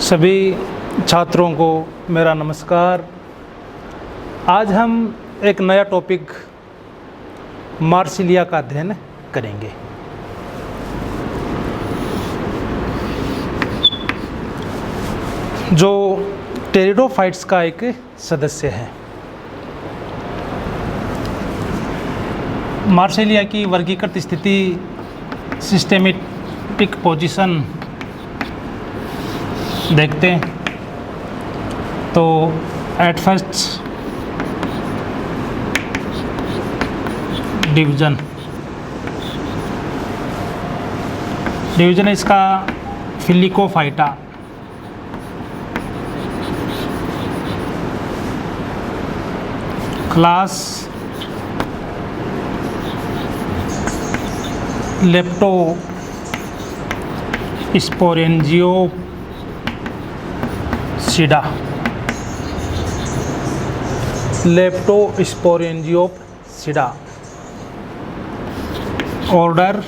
सभी छात्रों को मेरा नमस्कार। आज हम एक नया टॉपिक मार्सिलिया का अध्ययन करेंगे। जो टेरिडोफाइट्स का एक सदस्य है। मार्सिलिया की वर्गीकृत स्थिति सिस्टेमेटिक पोजीशन देखते हैं तो एट फर्स्ट डिवीज़न है इसका फिलिकोफाइटा। क्लास लेप्टोस्पोरेंजियोप्सिडा। ऑर्डर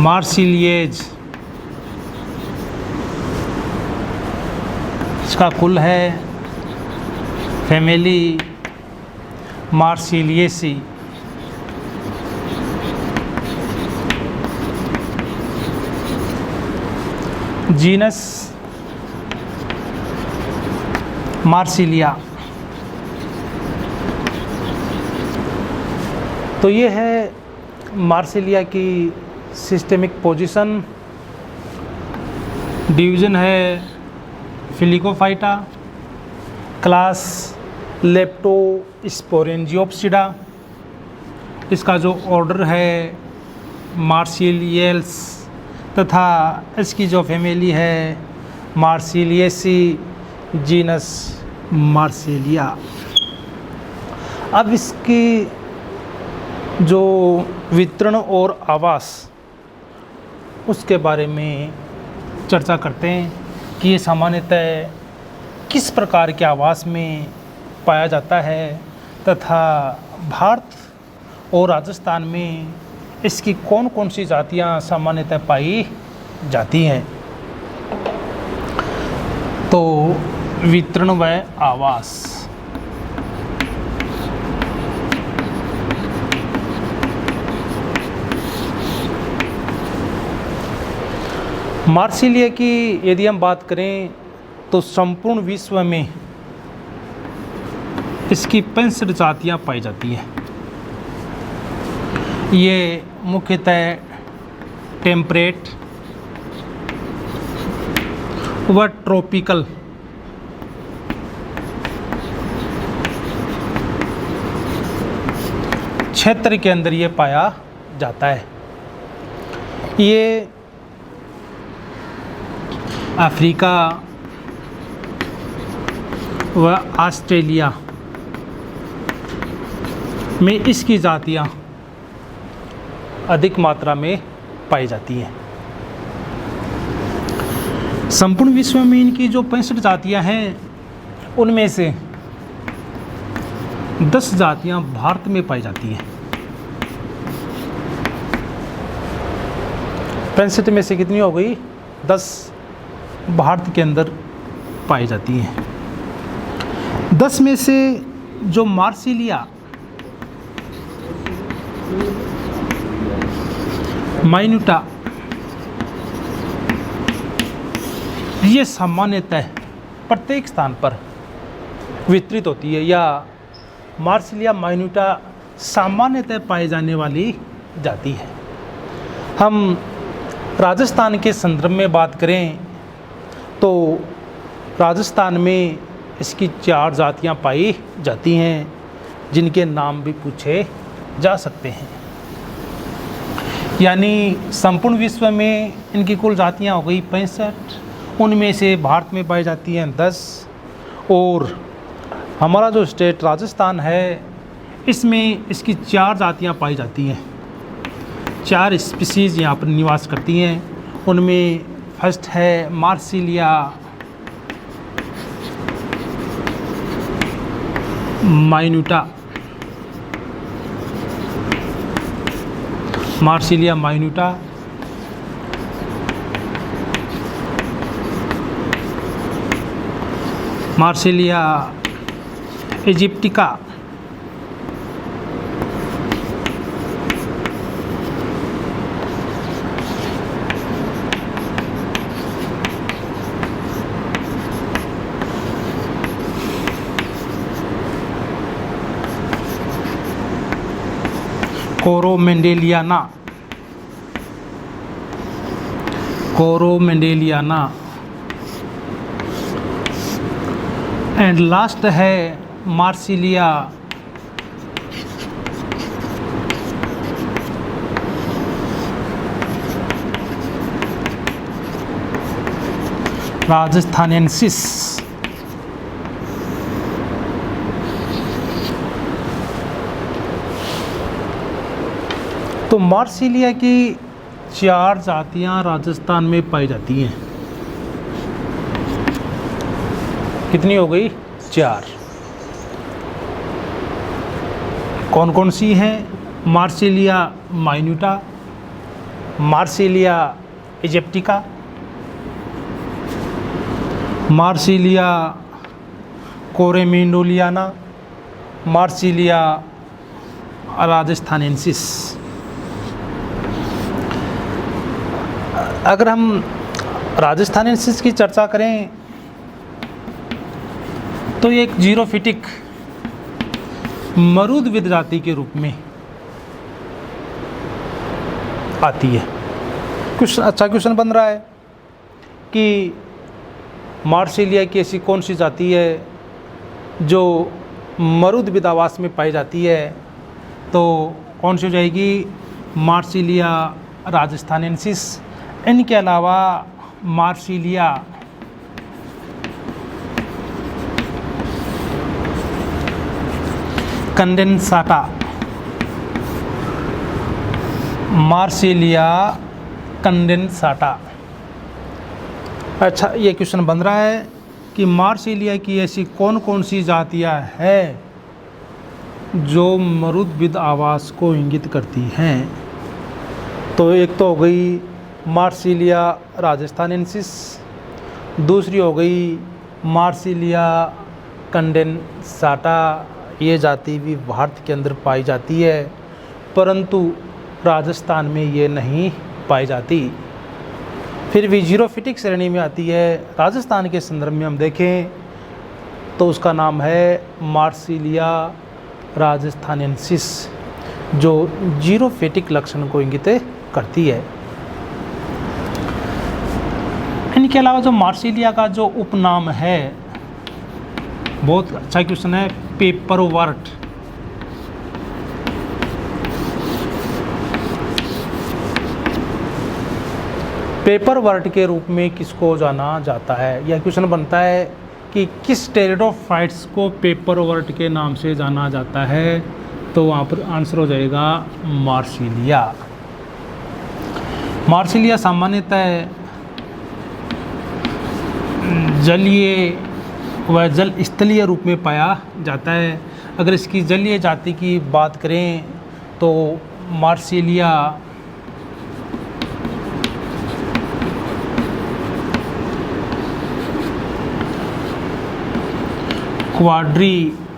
मार्सिलिएज। इसका कुल है फैमिली मार्सिलिएसी। Genus Marsilea. तो ये है मार्सिलिया की सिस्टेमिक पोजीशन। डिवीज़न है फिलिकोफाइटा। क्लास लेप्टोस्पोरेंजियोप्सिडा। इसका जो ऑर्डर है मार्सिलिएल्स तथा इसकी जो फैमिली है मार्सिलिएसी। Genus Marsilea. अब इसकी जो वितरण और आवास उसके बारे में चर्चा करते हैं कि ये सामान्यतः किस प्रकार के आवास में पाया जाता है तथा भारत और राजस्थान में इसकी कौन कौन सी जातियां सामान्यतः पाई जाती हैं। तो वितरण व आवास। मार्सिलिया की यदि हम बात करें तो संपूर्ण विश्व में इसकी 65 जातियां पाई जाती हैं। ये मुख्यतः टेम्परेट व ट्रॉपिकल क्षेत्र के अंदर ये पाया जाता है। ये अफ्रीका व ऑस्ट्रेलिया में इसकी जातियां अधिक मात्रा में पाई जाती हैं। संपूर्ण विश्व में इनकी जो 65 जातियां हैं उनमें से 10 जातियां भारत में पाई जाती हैं। 65 में से कितनी हो गई? 10 भारत के अंदर पाई जाती हैं। 10 में से जो मार्सिलिया माइन्यूटा ये सामान्यतः प्रत्येक स्थान पर वितरित होती है, या मार्सिलिया माइन्यूटा सामान्यतः पाई जाने वाली जाति है। हम राजस्थान के संदर्भ में बात करें तो राजस्थान में इसकी 4 जातियां पाई जाती हैं जिनके नाम भी पूछे जा सकते हैं। यानी संपूर्ण विश्व में इनकी कुल जातियां हो गई 65। उनमें से भारत में पाई जाती हैं 10, और हमारा जो स्टेट राजस्थान है इसमें इसकी 4 जातियां पाई जाती हैं। 4 स्पीसीज़ यहाँ पर निवास करती हैं। उनमें फर्स्ट है Marsilea minuta. Marsilea minuta, Marsilea aegyptiaca, coromandeliana, coromandeliana, and last है मार्सिलिया राजस्थानेंसिस। तो मार्सिलिया की 4 जातियां राजस्थान में पाई जाती हैं। कितनी हो गई? 4। कौन कौन सी हैं? Marsilea minuta, Marsilea aegyptiaca, Marsilea coromandeliana, Marsilea rajasthanensis. अगर हम राजस्थानेंसिस की चर्चा करें तो ये एक जीरोफिटिक मरूदविद जाति के रूप में आती है। कुछ अच्छा क्वेश्चन बन रहा है कि मार्सिलिया की ऐसी कौन सी जाति है जो मरूदविद आवास में पाई जाती है? तो कौन सी हो जाएगी? मार्सिलिया राजस्थानेंसिस। इनके अलावा मार्सिलिया कंडेंसाटा, मार्सिलिया कंडेंसाटा। अच्छा, ये क्वेश्चन बन रहा है कि मार्सिलिया की ऐसी कौन कौन सी जातियां हैं जो मरूदविद आवास को इंगित करती हैं? तो एक तो हो गई मार्सिलिया राजस्थानेंसिस, दूसरी हो गई मार्सिलिया कंडेंसाटा। ये जाति भी भारत के अंदर पाई जाती है, परंतु राजस्थान में ये नहीं पाई जाती। फिर भी जीरोफिटिक श्रेणी में आती है। राजस्थान के संदर्भ में हम देखें तो उसका नाम है मार्सिलिया राजस्थानेंसिस, जो जीरोफिटिक लक्षण को इंगित करती है। इनके अलावा जो मार्सिलिया का जो उपनाम है, बहुत अच्छा क्वेश्चन है, पेपरवर्ट। पेपरवर्ट के रूप में किसको जाना जाता है? यह क्वेश्चन बनता है कि किस टेरिडोफाइट्स को पेपरवर्ट के नाम से जाना जाता है? तो वहाँ पर आंसर हो जाएगा मार्सिलिया। मार्सिलिया सामान्यतः जलीय व जल स्थलीय रूप में पाया जाता है। अगर इसकी जलीय जाति की बात करें तो मार्सिलिया क्वाड्रिफोलिया,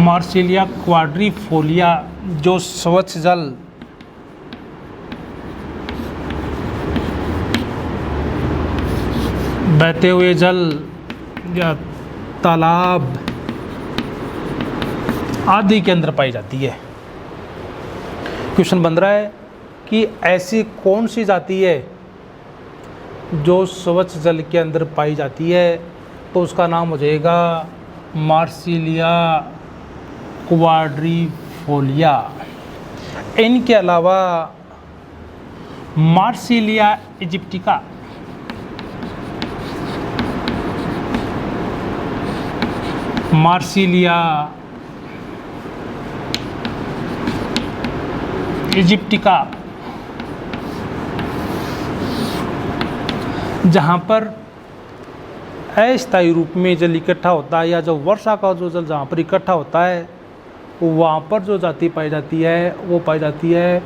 मार्सिलिया क्वाड्रिफोलिया जो स्वच्छ जल बहते हुए जल या तालाब आदि के अंदर पाई जाती है। क्वेश्चन बन रहा है कि ऐसी कौन सी जाति है जो स्वच्छ जल के अंदर पाई जाती है? तो उसका नाम हो जाएगा मार्सिलिया क्वाड्रिफोलिया। इनके अलावा मार्सिलिया इजिप्टिका, मार्सिलिया इजिप्टिका, जहाँ पर अस्थायी रूप में जल इकट्ठा होता है या जो वर्षा का जो जल जहाँ पर इकट्ठा होता है वहाँ पर जो जाति पाई जाती है वो पाई जाती है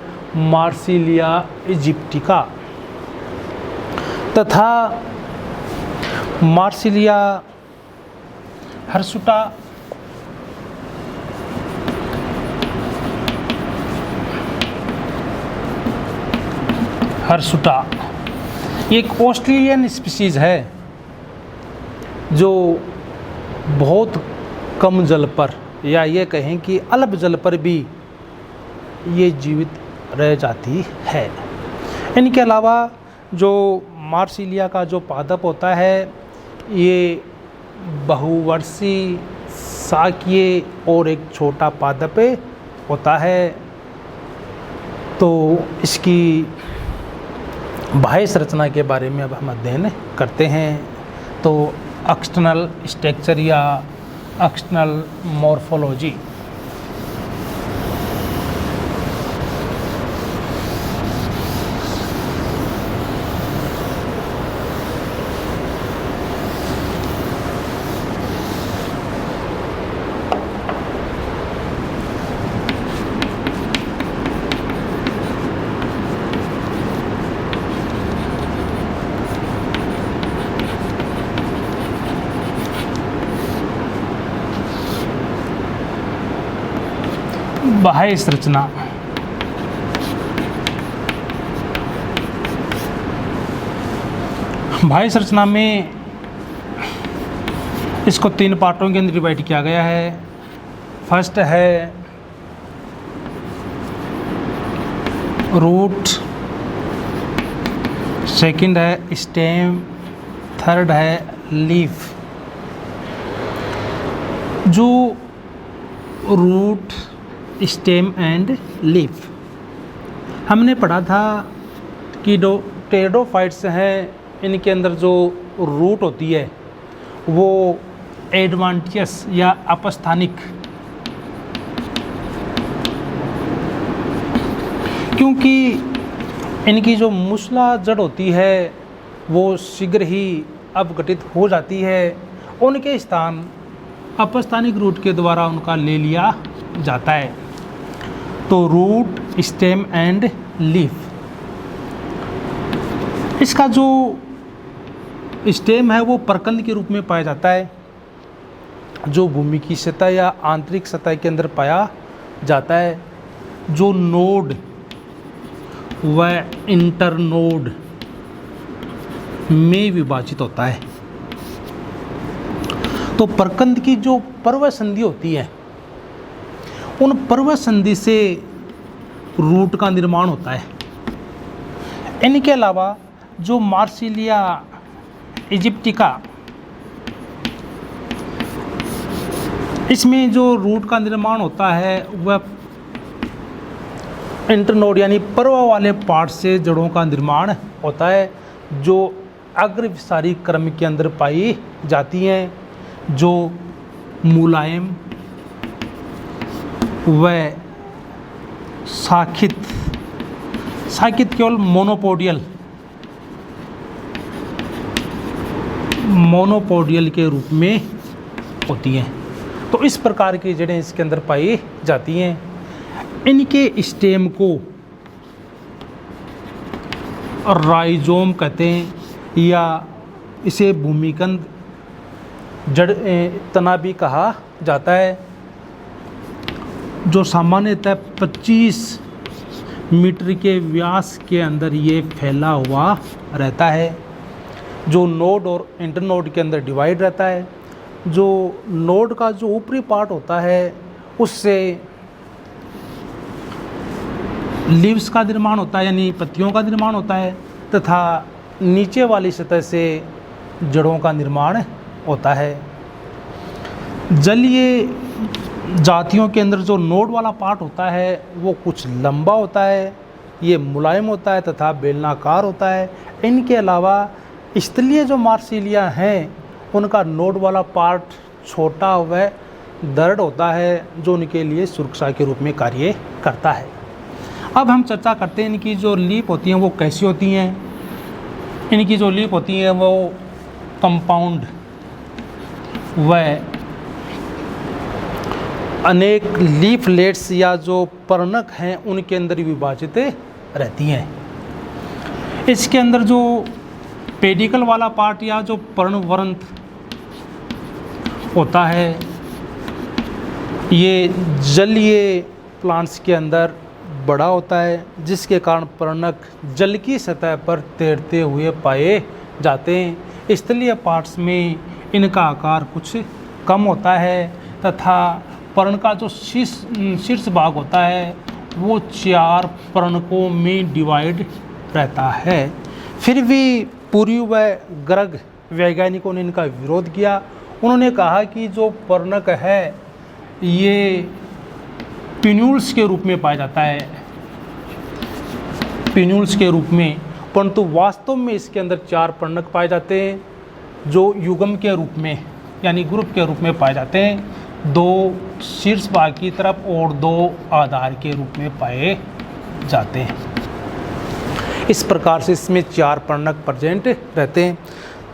मार्सिलिया इजिप्टिका तथा मार्सिलिया हर्सुटा एक ऑस्ट्रेलियन स्पीशीज़ है जो बहुत कम जल पर या ये कहें कि अल्प जल पर भी ये जीवित रह जाती है। इनके अलावा जो मार्सिलिया का जो पादप होता है ये बहुवर्षीय शाकीय और एक छोटा पादप होता है। तो इसकी बाह्य संरचना के बारे में अब हम अध्ययन करते हैं। तो एक्सटर्नल स्ट्रक्चर या एक्सटर्नल मॉर्फोलॉजी। बाह्य संरचना। बाह्य संरचना में इसको 3 पार्टों के अंदर डिवाइड किया गया है। फर्स्ट है रूट, सेकंड है स्टेम, थर्ड है लीफ। जो रूट, स्टेम एंड लीफ हमने पढ़ा था कि जो टेरिडोफाइट्स हैं इनके अंदर जो रूट होती है वो एडवांटियस या अपस्थानिक, क्योंकि इनकी जो मूसला जड़ होती है वो शीघ्र ही अपघटित हो जाती है, उनके स्थान अपस्थानिक रूट के द्वारा उनका ले लिया जाता है। तो रूट, स्टेम एंड लीफ। इसका जो स्टेम है वो प्रकंद के रूप में पाया जाता है, जो भूमि की सतह या आंतरिक सतह के अंदर पाया जाता है। जो नोड व इंटरनोड में विभाजित होता है। तो प्रकंद की जो पर्वत संधि होती है उन पर्वत संधि से रूट का निर्माण होता है। इनके अलावा जो मार्सिलिया इजिप्टिका, इसमें जो रूट का निर्माण होता है वह इंटरनोड यानी पर्व वाले पार्ट से जड़ों का निर्माण होता है, जो अग्रविसारी क्रम के अंदर पाई जाती हैं, जो मुलायम व शाखित केवल मोनोपोडियल के रूप में होती हैं। तो इस प्रकार की जड़ें इसके अंदर पाई जाती हैं। इनके स्टेम को राइजोम कहते हैं या इसे भूमिकंद जड़ तना भी कहा जाता है, जो सामान्यतः 25 मीटर के व्यास के अंदर ये फैला हुआ रहता है, जो नोड और इंटरनोड के अंदर डिवाइड रहता है। जो नोड का जो ऊपरी पार्ट होता है उससे लीव्स का निर्माण होता है यानी पत्तियों का निर्माण होता है, तथा नीचे वाली सतह से जड़ों का निर्माण होता है। जलीय जातियों के अंदर जो नोड वाला पार्ट होता है वो कुछ लंबा होता है, ये मुलायम होता है तथा बेलनाकार होता है। इनके अलावा स्थलीय जो मार्सिलिया हैं उनका नोड वाला पार्ट छोटा व दृढ़ होता है, जो उनके लिए सुरक्षा के रूप में कार्य करता है। अब हम चर्चा करते हैं इनकी जो लीफ होती हैं वो कैसी होती हैं। इनकी जो लीफ होती हैं वो कंपाउंड वह अनेक लीफलेट्स या जो पर्णक हैं उनके अंदर विभाजित रहती हैं। इसके अंदर जो पेडिकल वाला पार्ट या जो पर्णवृंत होता है, ये जलीय प्लांट्स के अंदर बड़ा होता है, जिसके कारण पर्णक जल की सतह पर तैरते हुए पाए जाते हैं। स्थलीय पार्ट्स में इनका आकार कुछ कम होता है तथा पर्ण का जो शीर्ष भाग होता है वो 4 पर्णकों में डिवाइड रहता है। फिर भी पूर्वी व ग्रीक वैज्ञानिकों ने इनका विरोध किया। उन्होंने कहा कि जो पर्णक है ये पिन्यूल्स के रूप में पाया जाता है, पिन्यूल्स के रूप में, परंतु वास्तव में इसके अंदर 4 पर्णक पाए जाते हैं जो युग्म के रूप में यानी ग्रुप के रूप में पाए जाते हैं, 2 शीर्ष भाग की तरफ और 2 आधार के रूप में पाए जाते हैं। इस प्रकार से इसमें 4 पर्णक प्रेजेंट रहते हैं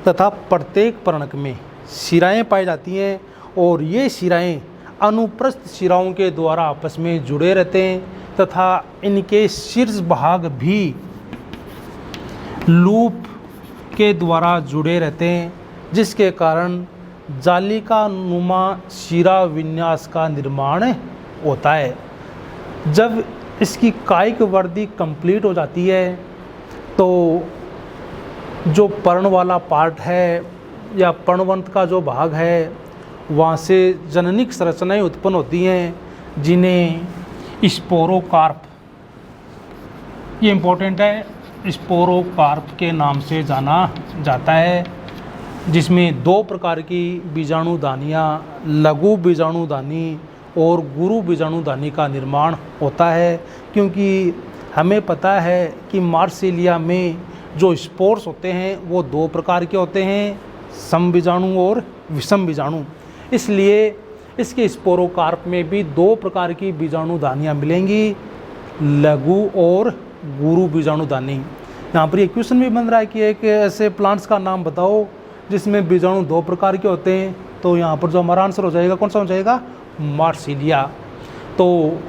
तथा प्रत्येक पर्णक में शिराएं पाई जाती हैं और ये शिराएं अनुप्रस्थ शिराओं के द्वारा आपस में जुड़े रहते हैं तथा इनके शीर्ष भाग भी लूप के द्वारा जुड़े रहते हैं, जिसके कारण जालिका नुमा शिरा विन्यास का निर्माण होता है। जब इसकी कायिक वर्दी कंप्लीट हो जाती है तो जो पर्ण वाला पार्ट है या पर्णवंत का जो भाग है वहाँ से जननिक संरचनाएं उत्पन्न होती हैं जिन्हें स्पोरोकार्प, ये इम्पोर्टेंट है, स्पोरोकार्प के नाम से जाना जाता है, जिसमें 2 प्रकार की बीजाणुदानियाँ लघु बीजाणुदानी और गुरु बीजाणुदानी का निर्माण होता है। क्योंकि हमें पता है कि मार्सिलिया में जो स्पोर्स होते हैं वो 2 प्रकार के होते हैं, सम बीजाणु और विषम बीजाणु। इसलिए इसके स्पोरोकार्प में भी 2 प्रकार की बीजाणुदानियाँ मिलेंगी, लघु और गुरु बीजाणुदानी। यहाँ पर एक क्वेश्चन भी बन रहा है कि एक ऐसे प्लांट्स का नाम बताओ जिसमें बीजाणु 2 प्रकार के होते हैं, तो यहाँ पर जो हमारा आंसर हो जाएगा कौन सा हो जाएगा, मार्सिलिया। तो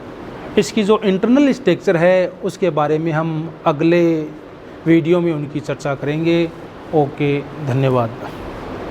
इसकी जो इंटरनल स्ट्रक्चर है उसके बारे में हम अगले वीडियो में उनकी चर्चा करेंगे। ओके, धन्यवाद।